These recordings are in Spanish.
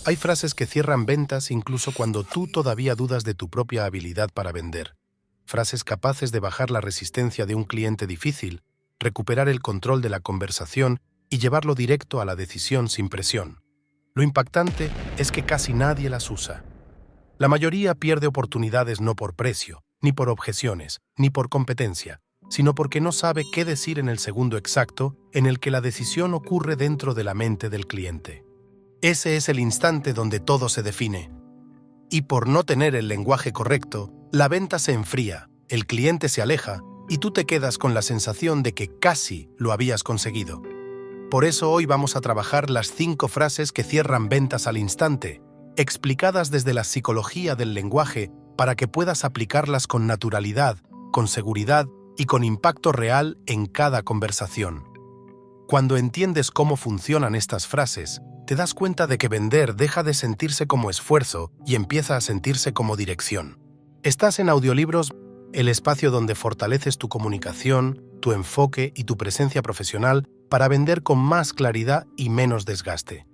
Hay frases que cierran ventas incluso cuando tú todavía dudas de tu propia habilidad para vender. Frases capaces de bajar la resistencia de un cliente difícil, recuperar el control de la conversación y llevarlo directo a la decisión sin presión. Lo impactante es que casi nadie las usa. La mayoría pierde oportunidades no por precio, ni por objeciones, ni por competencia, sino porque no sabe qué decir en el segundo exacto en el que la decisión ocurre dentro de la mente del cliente. Ese es el instante donde todo se define. Y por no tener el lenguaje correcto, la venta se enfría, el cliente se aleja y tú te quedas con la sensación de que casi lo habías conseguido. Por eso hoy vamos a trabajar las 5 frases que cierran ventas al instante, explicadas desde la psicología del lenguaje para que puedas aplicarlas con naturalidad, con seguridad y con impacto real en cada conversación. Cuando entiendes cómo funcionan estas frases, te das cuenta de que vender deja de sentirse como esfuerzo y empieza a sentirse como dirección. Estás en Audiolibros, el espacio donde fortaleces tu comunicación, tu enfoque y tu presencia profesional para vender con más claridad y menos desgaste.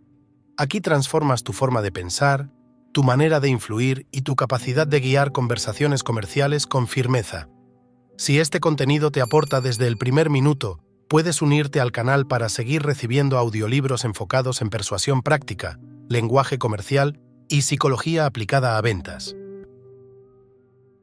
Aquí transformas tu forma de pensar, tu manera de influir y tu capacidad de guiar conversaciones comerciales con firmeza. Si este contenido te aporta desde el primer minuto, puedes unirte al canal para seguir recibiendo audiolibros enfocados en persuasión práctica, lenguaje comercial y psicología aplicada a ventas.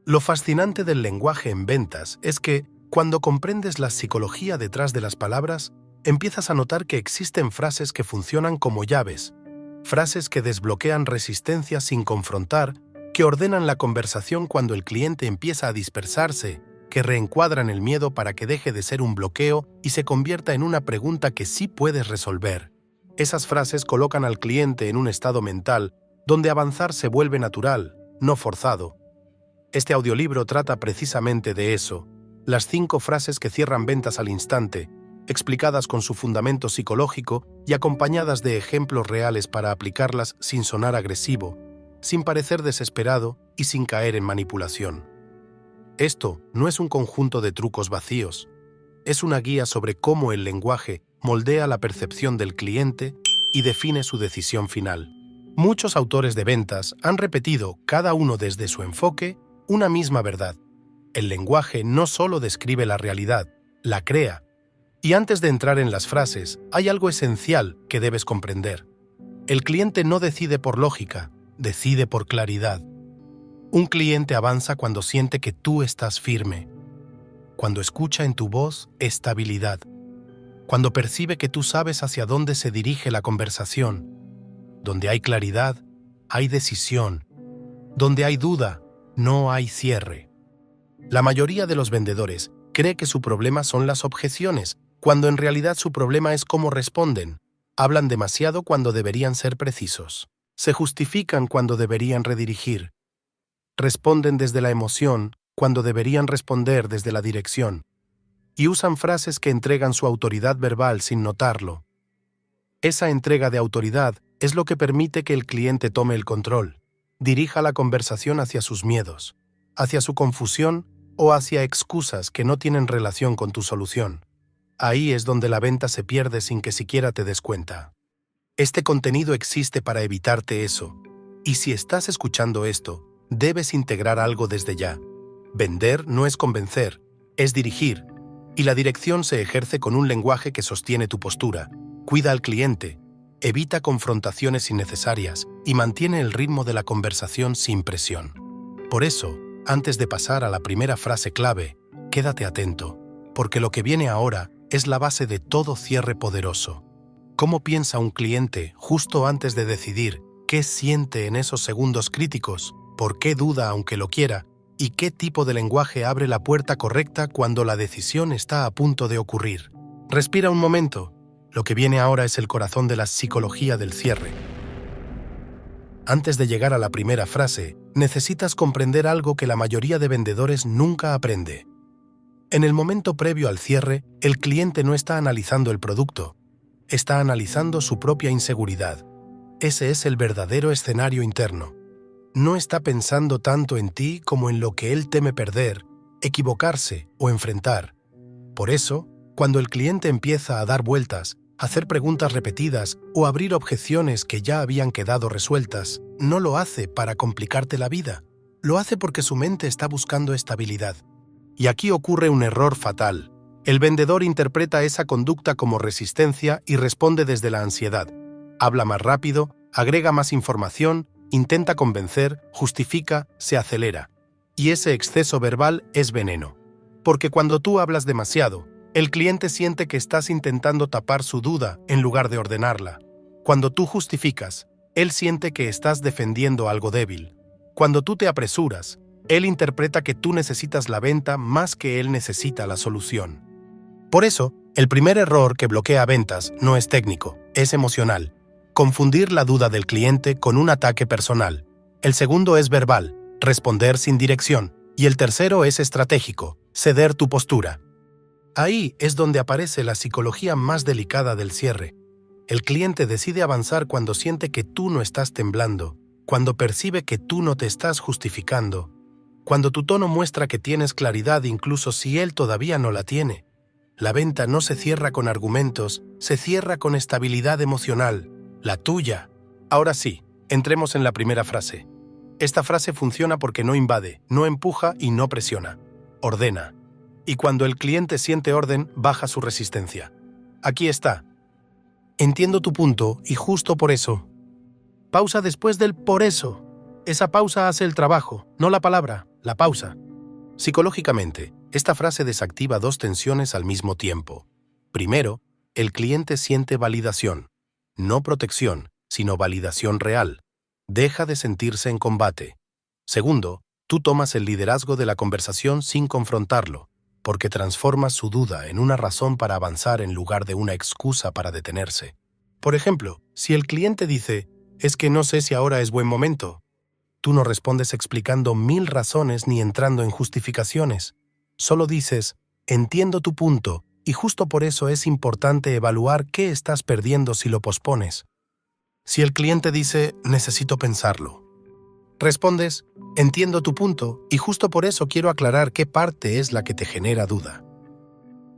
Lo fascinante del lenguaje en ventas es que, cuando comprendes la psicología detrás de las palabras, empiezas a notar que existen frases que funcionan como llaves, frases que desbloquean resistencia sin confrontar, que ordenan la conversación cuando el cliente empieza a dispersarse, que reencuadran el miedo para que deje de ser un bloqueo y se convierta en una pregunta que sí puedes resolver. Esas frases colocan al cliente en un estado mental donde avanzar se vuelve natural, no forzado. Este audiolibro trata precisamente de eso, las 5 frases que cierran ventas al instante, explicadas con su fundamento psicológico y acompañadas de ejemplos reales para aplicarlas sin sonar agresivo, sin parecer desesperado y sin caer en manipulación. Esto no es un conjunto de trucos vacíos, es una guía sobre cómo el lenguaje moldea la percepción del cliente y define su decisión final. Muchos autores de ventas han repetido, cada uno desde su enfoque, una misma verdad. El lenguaje no solo describe la realidad, la crea. Y antes de entrar en las frases, hay algo esencial que debes comprender. El cliente no decide por lógica, decide por claridad. Un cliente avanza cuando siente que tú estás firme, cuando escucha en tu voz estabilidad, cuando percibe que tú sabes hacia dónde se dirige la conversación. Donde hay claridad, hay decisión. Donde hay duda, no hay cierre. La mayoría de los vendedores cree que su problema son las objeciones, cuando en realidad su problema es cómo responden. Hablan demasiado cuando deberían ser precisos. Se justifican cuando deberían redirigir. Responden desde la emoción cuando deberían responder desde la dirección. Y usan frases que entregan su autoridad verbal sin notarlo. Esa entrega de autoridad es lo que permite que el cliente tome el control, dirija la conversación hacia sus miedos, hacia su confusión o hacia excusas que no tienen relación con tu solución. Ahí es donde la venta se pierde sin que siquiera te des cuenta. Este contenido existe para evitarte eso. Y si estás escuchando esto, debes integrar algo desde ya. Vender no es convencer, es dirigir. Y la dirección se ejerce con un lenguaje que sostiene tu postura, cuida al cliente, evita confrontaciones innecesarias y mantiene el ritmo de la conversación sin presión. Por eso, antes de pasar a la primera frase clave, quédate atento, porque lo que viene ahora es la base de todo cierre poderoso. ¿Cómo piensa un cliente justo antes de decidir qué siente en esos segundos críticos, por qué duda aunque lo quiera, y qué tipo de lenguaje abre la puerta correcta cuando la decisión está a punto de ocurrir? Respira un momento. Lo que viene ahora es el corazón de la psicología del cierre. Antes de llegar a la primera frase, necesitas comprender algo que la mayoría de vendedores nunca aprende. En el momento previo al cierre, el cliente no está analizando el producto, está analizando su propia inseguridad. Ese es el verdadero escenario interno. No está pensando tanto en ti como en lo que él teme perder, equivocarse o enfrentar. Por eso, cuando el cliente empieza a dar vueltas, Hacer preguntas repetidas o abrir objeciones que ya habían quedado resueltas no lo hace para complicarte la vida. Lo hace porque su mente está buscando estabilidad. Y aquí ocurre un error fatal. El vendedor interpreta esa conducta como resistencia y responde desde la ansiedad. Habla más rápido, agrega más información, intenta convencer, justifica, se acelera. Y ese exceso verbal es veneno. Porque cuando tú hablas demasiado, el cliente siente que estás intentando tapar su duda en lugar de ordenarla. Cuando tú justificas, él siente que estás defendiendo algo débil. Cuando tú te apresuras, él interpreta que tú necesitas la venta más que él necesita la solución. Por eso, el primer error que bloquea ventas no es técnico, es emocional. Confundir la duda del cliente con un ataque personal. El segundo es verbal, responder sin dirección. Y el tercero es estratégico, ceder tu postura. Ahí es donde aparece la psicología más delicada del cierre. El cliente decide avanzar cuando siente que tú no estás temblando, cuando percibe que tú no te estás justificando, cuando tu tono muestra que tienes claridad incluso si él todavía no la tiene. La venta no se cierra con argumentos, se cierra con estabilidad emocional, la tuya. Ahora sí, entremos en la primera frase. Esta frase funciona porque no invade, no empuja y no presiona. Ordena. Y cuando el cliente siente orden, baja su resistencia. Aquí está. Entiendo tu punto y justo por eso. Pausa después del por eso. Esa pausa hace el trabajo, no la palabra, la pausa. Psicológicamente, esta frase desactiva dos tensiones al mismo tiempo. Primero, el cliente siente validación. No protección, sino validación real. Deja de sentirse en combate. Segundo, tú tomas el liderazgo de la conversación sin confrontarlo, porque transformas su duda en una razón para avanzar en lugar de una excusa para detenerse. Por ejemplo, si el cliente dice, «Es que no sé si ahora es buen momento», tú no respondes explicando 1000 razones ni entrando en justificaciones. Solo dices, «Entiendo tu punto, y justo por eso es importante evaluar qué estás perdiendo si lo pospones». Si el cliente dice, «Necesito pensarlo», respondes, «Entiendo tu punto y justo por eso quiero aclarar qué parte es la que te genera duda».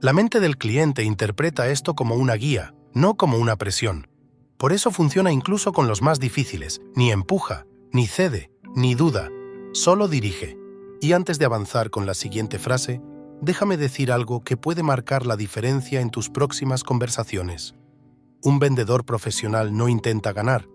La mente del cliente interpreta esto como una guía, no como una presión. Por eso funciona incluso con los más difíciles. Ni empuja, ni cede, ni duda. Solo dirige. Y antes de avanzar con la siguiente frase, déjame decir algo que puede marcar la diferencia en tus próximas conversaciones. Un vendedor profesional no intenta ganar,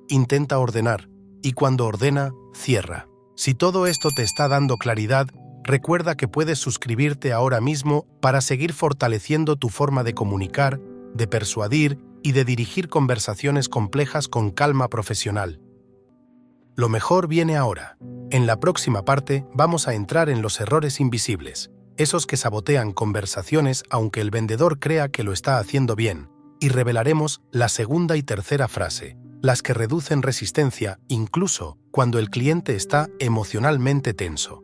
intenta ordenar. Y cuando ordena, cierra. Si todo esto te está dando claridad, recuerda que puedes suscribirte ahora mismo para seguir fortaleciendo tu forma de comunicar, de persuadir y de dirigir conversaciones complejas con calma profesional. Lo mejor viene ahora. En la próxima parte vamos a entrar en los errores invisibles, esos que sabotean conversaciones aunque el vendedor crea que lo está haciendo bien, y revelaremos la segunda y tercera frase, las que reducen resistencia incluso cuando el cliente está emocionalmente tenso.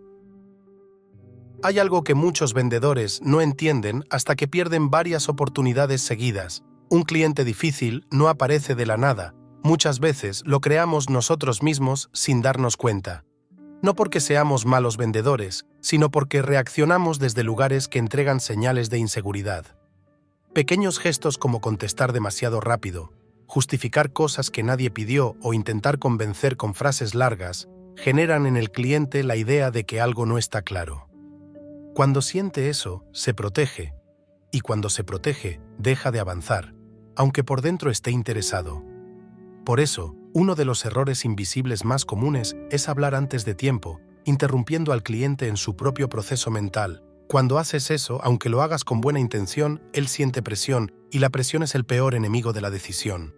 Hay algo que muchos vendedores no entienden hasta que pierden varias oportunidades seguidas. Un cliente difícil no aparece de la nada. Muchas veces lo creamos nosotros mismos sin darnos cuenta. No porque seamos malos vendedores, sino porque reaccionamos desde lugares que entregan señales de inseguridad. Pequeños gestos como contestar demasiado rápido, justificar cosas que nadie pidió o intentar convencer con frases largas generan en el cliente la idea de que algo no está claro. Cuando siente eso, se protege, y cuando se protege, deja de avanzar, aunque por dentro esté interesado. Por eso, uno de los errores invisibles más comunes es hablar antes de tiempo, interrumpiendo al cliente en su propio proceso mental. Cuando haces eso, aunque lo hagas con buena intención, él siente presión, y la presión es el peor enemigo de la decisión.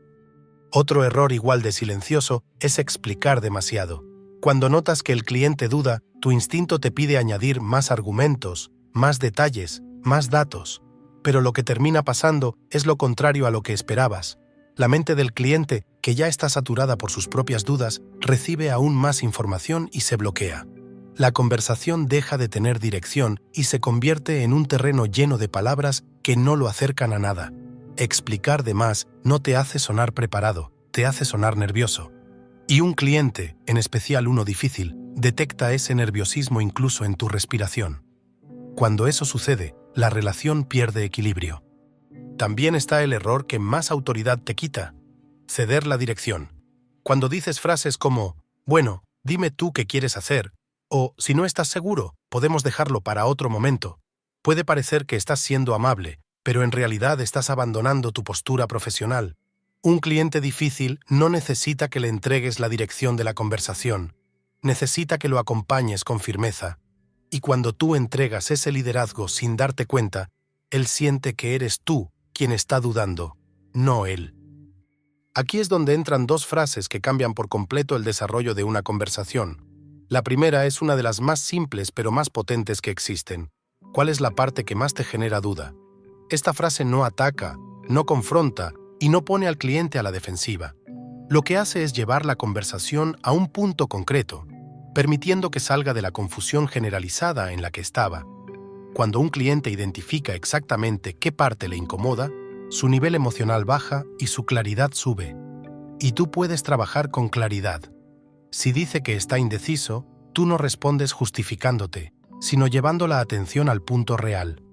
Otro error igual de silencioso es explicar demasiado. Cuando notas que el cliente duda, tu instinto te pide añadir más argumentos, más detalles, más datos. Pero lo que termina pasando es lo contrario a lo que esperabas. La mente del cliente, que ya está saturada por sus propias dudas, recibe aún más información y se bloquea. La conversación deja de tener dirección y se convierte en un terreno lleno de palabras que no lo acercan a nada. Explicar de más no te hace sonar preparado, te hace sonar nervioso. Y un cliente, en especial uno difícil, detecta ese nerviosismo incluso en tu respiración. Cuando eso sucede, la relación pierde equilibrio. También está el error que más autoridad te quita: ceder la dirección. Cuando dices frases como, bueno, dime tú qué quieres hacer, o si no estás seguro, podemos dejarlo para otro momento, puede parecer que estás siendo amable, pero en realidad estás abandonando tu postura profesional. Un cliente difícil no necesita que le entregues la dirección de la conversación, necesita que lo acompañes con firmeza. Y cuando tú entregas ese liderazgo sin darte cuenta, él siente que eres tú quien está dudando, no él. Aquí es donde entran dos frases que cambian por completo el desarrollo de una conversación. La primera es una de las más simples pero más potentes que existen. ¿Cuál es la parte que más te genera duda? Esta frase no ataca, no confronta y no pone al cliente a la defensiva. Lo que hace es llevar la conversación a un punto concreto, permitiendo que salga de la confusión generalizada en la que estaba. Cuando un cliente identifica exactamente qué parte le incomoda, su nivel emocional baja y su claridad sube. Y tú puedes trabajar con claridad. Si dice que está indeciso, tú no respondes justificándote, sino llevando la atención al punto real.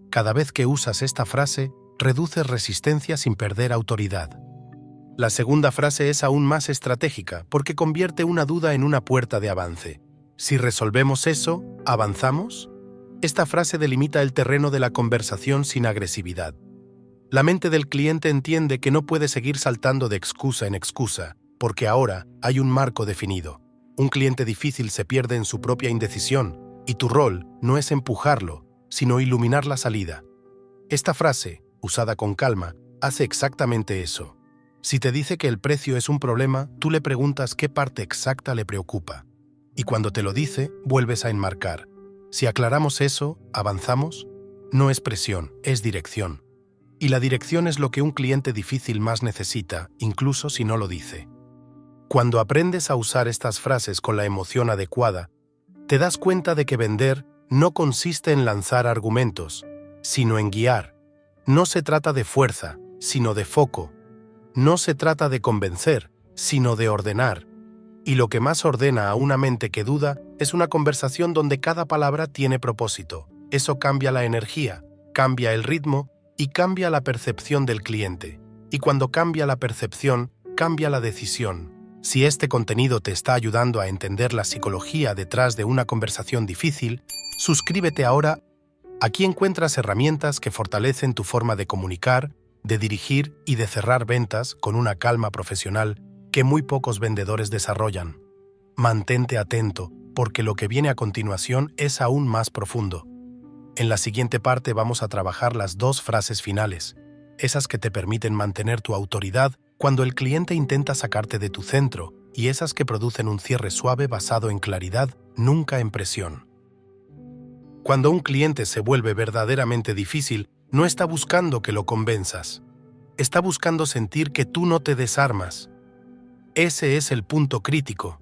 Cada vez que usas esta frase, reduces resistencia sin perder autoridad. La segunda frase es aún más estratégica porque convierte una duda en una puerta de avance. Si resolvemos eso, ¿avanzamos? Esta frase delimita el terreno de la conversación sin agresividad. La mente del cliente entiende que no puede seguir saltando de excusa en excusa, porque ahora hay un marco definido. Un cliente difícil se pierde en su propia indecisión, y tu rol no es empujarlo, sino iluminar la salida. Esta frase, usada con calma, hace exactamente eso. Si te dice que el precio es un problema, tú le preguntas qué parte exacta le preocupa. Y cuando te lo dice, vuelves a enmarcar. Si aclaramos eso, ¿avanzamos? No es presión, es dirección. Y la dirección es lo que un cliente difícil más necesita, incluso si no lo dice. Cuando aprendes a usar estas frases con la emoción adecuada, te das cuenta de que vender no consiste en lanzar argumentos, sino en guiar. No se trata de fuerza, sino de foco. No se trata de convencer, sino de ordenar. Y lo que más ordena a una mente que duda es una conversación donde cada palabra tiene propósito. Eso cambia la energía, cambia el ritmo y cambia la percepción del cliente. Y cuando cambia la percepción, cambia la decisión. Si este contenido te está ayudando a entender la psicología detrás de una conversación difícil, suscríbete ahora. Aquí encuentras herramientas que fortalecen tu forma de comunicar, de dirigir y de cerrar ventas con una calma profesional que muy pocos vendedores desarrollan. Mantente atento, porque lo que viene a continuación es aún más profundo. En la siguiente parte vamos a trabajar las dos frases finales, esas que te permiten mantener tu autoridad cuando el cliente intenta sacarte de tu centro y esas que producen un cierre suave basado en claridad, nunca en presión. Cuando un cliente se vuelve verdaderamente difícil, no está buscando que lo convenzas. Está buscando sentir que tú no te desarmas. Ese es el punto crítico.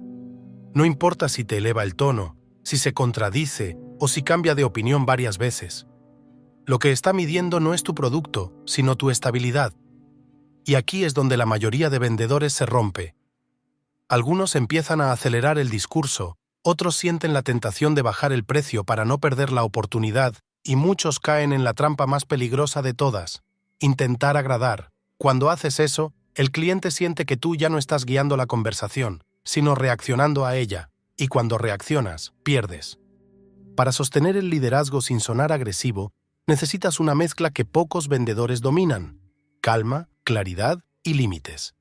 No importa si te eleva el tono, si se contradice o si cambia de opinión varias veces. Lo que está midiendo no es tu producto, sino tu estabilidad. Y aquí es donde la mayoría de vendedores se rompe. Algunos empiezan a acelerar el discurso, otros sienten la tentación de bajar el precio para no perder la oportunidad, y muchos caen en la trampa más peligrosa de todas: intentar agradar. Cuando haces eso, el cliente siente que tú ya no estás guiando la conversación, sino reaccionando a ella, y cuando reaccionas, pierdes. Para sostener el liderazgo sin sonar agresivo, necesitas una mezcla que pocos vendedores dominan: calma, claridad y límites.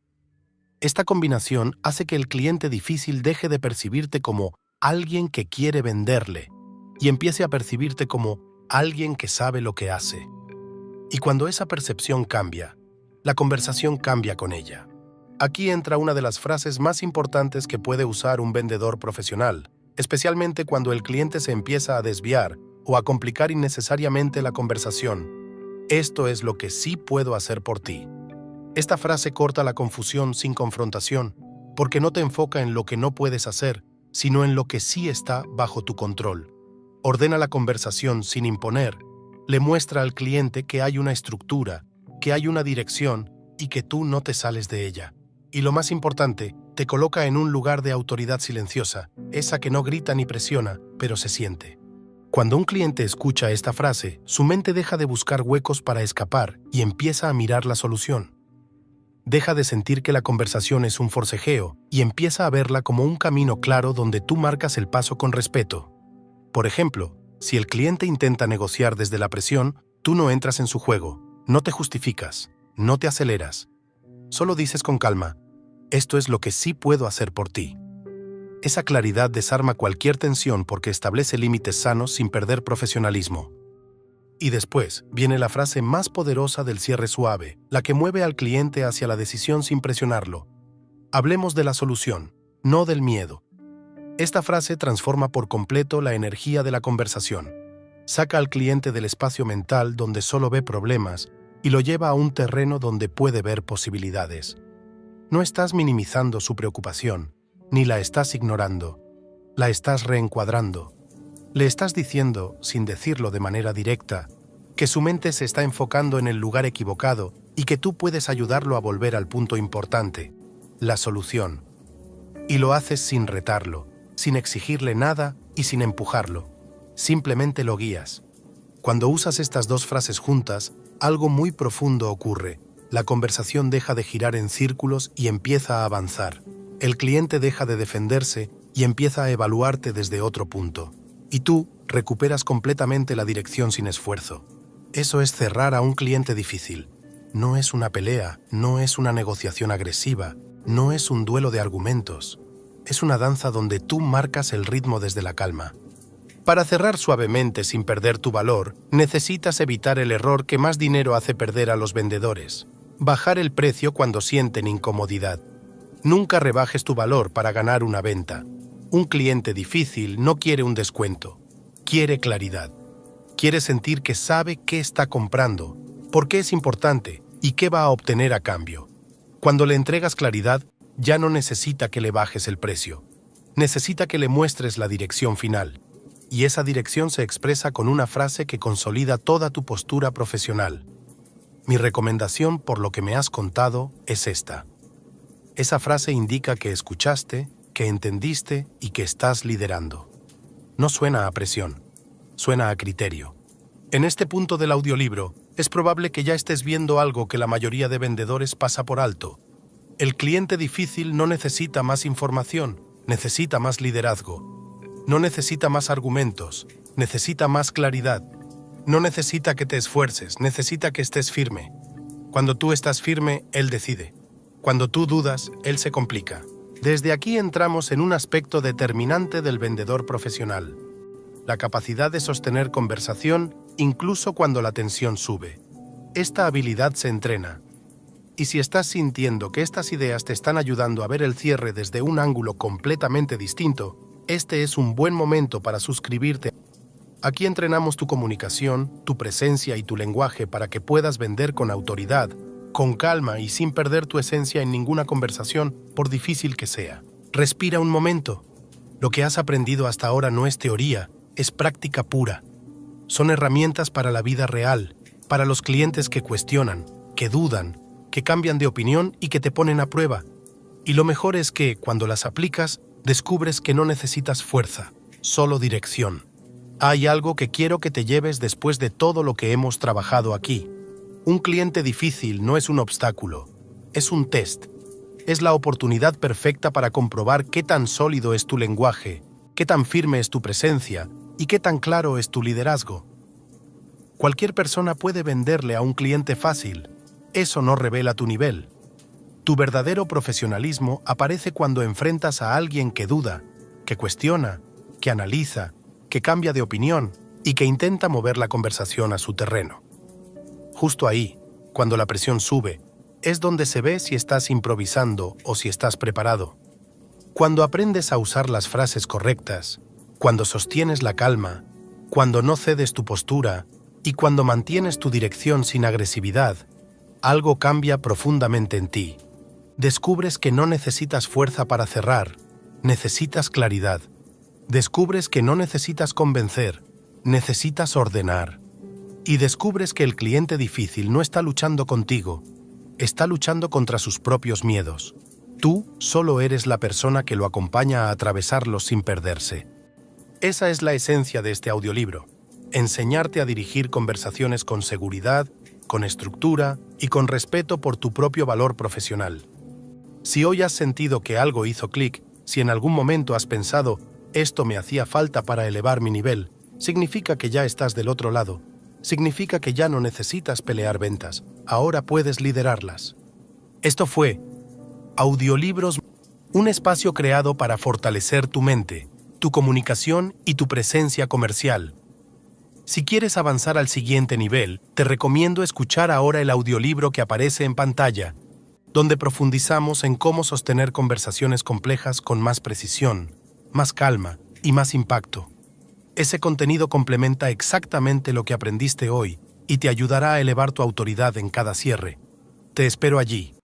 Esta combinación hace que el cliente difícil deje de percibirte como alguien que quiere venderle y empiece a percibirte como alguien que sabe lo que hace. Y cuando esa percepción cambia, la conversación cambia con ella. Aquí entra una de las frases más importantes que puede usar un vendedor profesional, especialmente cuando el cliente se empieza a desviar o a complicar innecesariamente la conversación. Esto es lo que sí puedo hacer por ti. Esta frase corta la confusión sin confrontación, porque no te enfoca en lo que no puedes hacer, sino en lo que sí está bajo tu control. Ordena la conversación sin imponer. Le muestra al cliente que hay una estructura, que hay una dirección y que tú no te sales de ella. Y lo más importante, te coloca en un lugar de autoridad silenciosa, esa que no grita ni presiona, pero se siente. Cuando un cliente escucha esta frase, su mente deja de buscar huecos para escapar y empieza a mirar la solución. Deja de sentir que la conversación es un forcejeo y empieza a verla como un camino claro donde tú marcas el paso con respeto. Por ejemplo, si el cliente intenta negociar desde la presión, tú no entras en su juego, no te justificas, no te aceleras. Solo dices con calma, esto es lo que sí puedo hacer por ti. Esa claridad desarma cualquier tensión porque establece límites sanos sin perder profesionalismo. Y después viene la frase más poderosa del cierre suave, la que mueve al cliente hacia la decisión sin presionarlo. Hablemos de la solución, no del miedo. Esta frase transforma por completo la energía de la conversación. Saca al cliente del espacio mental donde solo ve problemas y lo lleva a un terreno donde puede ver posibilidades. No estás minimizando su preocupación, ni la estás ignorando, la estás reencuadrando. Le estás diciendo, sin decirlo de manera directa, que su mente se está enfocando en el lugar equivocado y que tú puedes ayudarlo a volver al punto importante, la solución. Y lo haces sin retarlo, sin exigirle nada y sin empujarlo. Simplemente lo guías. Cuando usas estas dos frases juntas, algo muy profundo ocurre. La conversación deja de girar en círculos y empieza a avanzar. El cliente deja de defenderse y empieza a evaluarte desde otro punto. Y tú recuperas completamente la dirección sin esfuerzo. Eso es cerrar a un cliente difícil. No es una pelea, no es una negociación agresiva, no es un duelo de argumentos. Es una danza donde tú marcas el ritmo desde la calma. Para cerrar suavemente sin perder tu valor, necesitas evitar el error que más dinero hace perder a los vendedores. Bajar el precio cuando sienten incomodidad. Nunca rebajes tu valor para ganar una venta. Un cliente difícil no quiere un descuento, quiere claridad. Quiere sentir que sabe qué está comprando, por qué es importante y qué va a obtener a cambio. Cuando le entregas claridad, ya no necesita que le bajes el precio. Necesita que le muestres la dirección final. Y esa dirección se expresa con una frase que consolida toda tu postura profesional. Mi recomendación, por lo que me has contado, es esta. Esa frase indica que escuchaste, que entendiste y que estás liderando. No suena a presión, suena a criterio. En este punto del audiolibro, es probable que ya estés viendo algo que la mayoría de vendedores pasa por alto. El cliente difícil no necesita más información, necesita más liderazgo. No necesita más argumentos, necesita más claridad. No necesita que te esfuerces, necesita que estés firme. Cuando tú estás firme, él decide. Cuando tú dudas, él se complica. Desde aquí entramos en un aspecto determinante del vendedor profesional. La capacidad de sostener conversación incluso cuando la tensión sube. Esta habilidad se entrena. Y si estás sintiendo que estas ideas te están ayudando a ver el cierre desde un ángulo completamente distinto, este es un buen momento para suscribirte. Aquí entrenamos tu comunicación, tu presencia y tu lenguaje para que puedas vender con autoridad, con calma y sin perder tu esencia en ninguna conversación, por difícil que sea. Respira un momento. Lo que has aprendido hasta ahora no es teoría, es práctica pura. Son herramientas para la vida real, para los clientes que cuestionan, que dudan, que cambian de opinión y que te ponen a prueba. Y lo mejor es que, cuando las aplicas, descubres que no necesitas fuerza, solo dirección. Hay algo que quiero que te lleves después de todo lo que hemos trabajado aquí. Un cliente difícil no es un obstáculo, es un test. Es la oportunidad perfecta para comprobar qué tan sólido es tu lenguaje, qué tan firme es tu presencia y qué tan claro es tu liderazgo. Cualquier persona puede venderle a un cliente fácil. Eso no revela tu nivel. Tu verdadero profesionalismo aparece cuando enfrentas a alguien que duda, que cuestiona, que analiza, que cambia de opinión y que intenta mover la conversación a su terreno. Justo ahí, cuando la presión sube, es donde se ve si estás improvisando o si estás preparado. Cuando aprendes a usar las frases correctas, cuando sostienes la calma, cuando no cedes tu postura y cuando mantienes tu dirección sin agresividad, algo cambia profundamente en ti. Descubres que no necesitas fuerza para cerrar, necesitas claridad. Descubres que no necesitas convencer, necesitas ordenar. Y descubres que el cliente difícil no está luchando contigo, está luchando contra sus propios miedos. Tú solo eres la persona que lo acompaña a atravesarlos sin perderse. Esa es la esencia de este audiolibro. enseñarte a dirigir conversaciones con seguridad, con estructura y con respeto por tu propio valor profesional. Si hoy has sentido que algo hizo clic, si en algún momento has pensado, esto me hacía falta para elevar mi nivel, significa que ya estás del otro lado. Significa que ya no necesitas pelear ventas, ahora puedes liderarlas. Esto fue Audiolibros, un espacio creado para fortalecer tu mente, tu comunicación y tu presencia comercial. Si quieres avanzar al siguiente nivel, te recomiendo escuchar ahora el audiolibro que aparece en pantalla, donde profundizamos en cómo sostener conversaciones complejas con más precisión, más calma y más impacto. Ese contenido complementa exactamente lo que aprendiste hoy y te ayudará a elevar tu autoridad en cada cierre. Te espero allí.